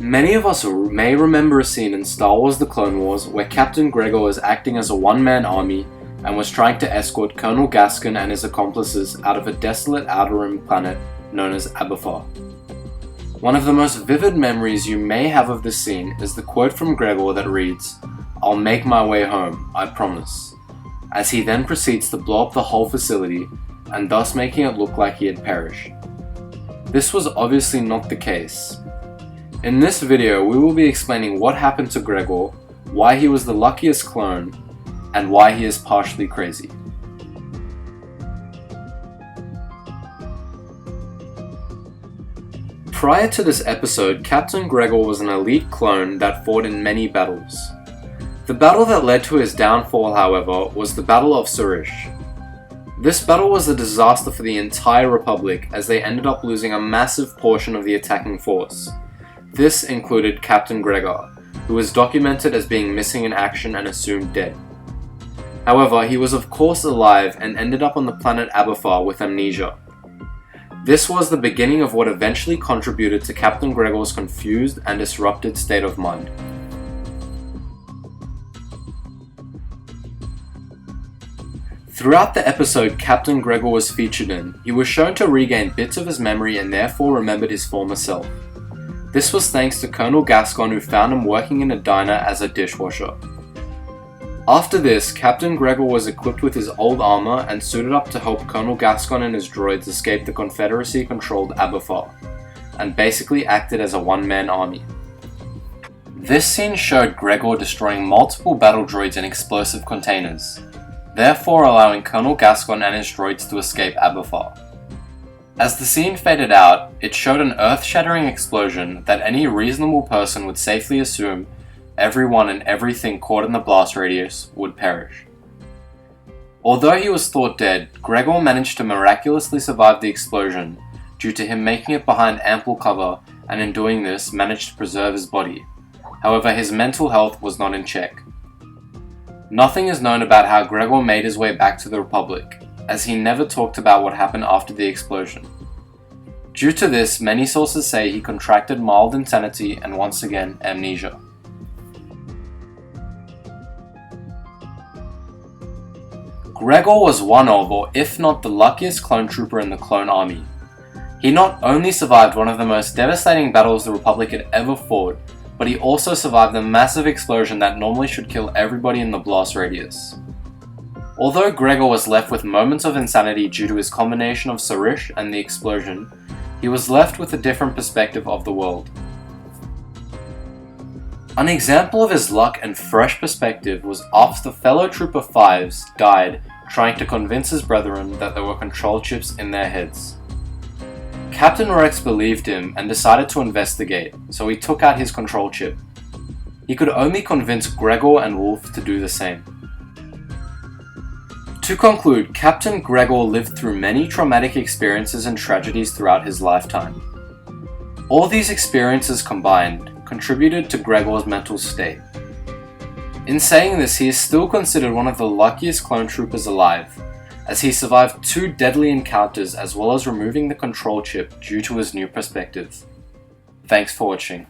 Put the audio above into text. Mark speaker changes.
Speaker 1: Many of us may remember a scene in Star Wars The Clone Wars where Captain Gregor was acting as a one-man army and was trying to escort Colonel Gaskin and his accomplices out of a desolate outer rim planet known as Aberfar. One of the most vivid memories you may have of this scene is the quote from Gregor that reads, "I'll make my way home, I promise," as he then proceeds to blow up the whole facility and thus making it look like he had perished. This was obviously not the case. In this video, we will be explaining what happened to Gregor, why he was the luckiest clone, and why he is partially crazy. Prior to this episode, Captain Gregor was an elite clone that fought in many battles. The battle that led to his downfall, however, was the Battle of Surish. This battle was a disaster for the entire Republic, as they ended up losing a massive portion of the attacking force. This included Captain Gregor, who was documented as being missing in action and assumed dead. However, he was of course alive and ended up on the planet Aberfar with amnesia. This was the beginning of what eventually contributed to Captain Gregor's confused and disrupted state of mind. Throughout the episode Captain Gregor was featured in, he was shown to regain bits of his memory and therefore remembered his former self. This was thanks to Colonel Gaskin, who found him working in a diner as a dishwasher. After this, Captain Gregor was equipped with his old armor and suited up to help Colonel Gaskin and his droids escape the Confederacy-controlled Aberfar, and basically acted as a one-man army. This scene showed Gregor destroying multiple battle droids in explosive containers, therefore allowing Colonel Gaskin and his droids to escape Aberfar. As the scene faded out, it showed an earth-shattering explosion that any reasonable person would safely assume everyone and everything caught in the blast radius would perish. Although he was thought dead, Gregor managed to miraculously survive the explosion due to him making it behind ample cover, and in doing this managed to preserve his body. However, his mental health was not in check. Nothing is known about how Gregor made his way back to the Republic, as he never talked about what happened after the explosion. Due to this, many sources say he contracted mild insanity and once again amnesia. Gregor was one of, or if not the luckiest clone trooper in the clone army. He not only survived one of the most devastating battles the Republic had ever fought, but he also survived a massive explosion that normally should kill everybody in the blast radius. Although Gregor was left with moments of insanity due to his combination of Surish and the explosion, he was left with a different perspective of the world. An example of his luck and fresh perspective was after the fellow Trooper 5s died trying to convince his brethren that there were control chips in their heads. Captain Rex believed him and decided to investigate, so he took out his control chip. He could only convince Gregor and Wolf to do the same. To conclude, Captain Gregor lived through many traumatic experiences and tragedies throughout his lifetime. All these experiences combined contributed to Gregor's mental state. In saying this, he is still considered one of the luckiest clone troopers alive, as he survived 2 deadly encounters as well as removing the control chip due to his new perspective. Thanks for watching.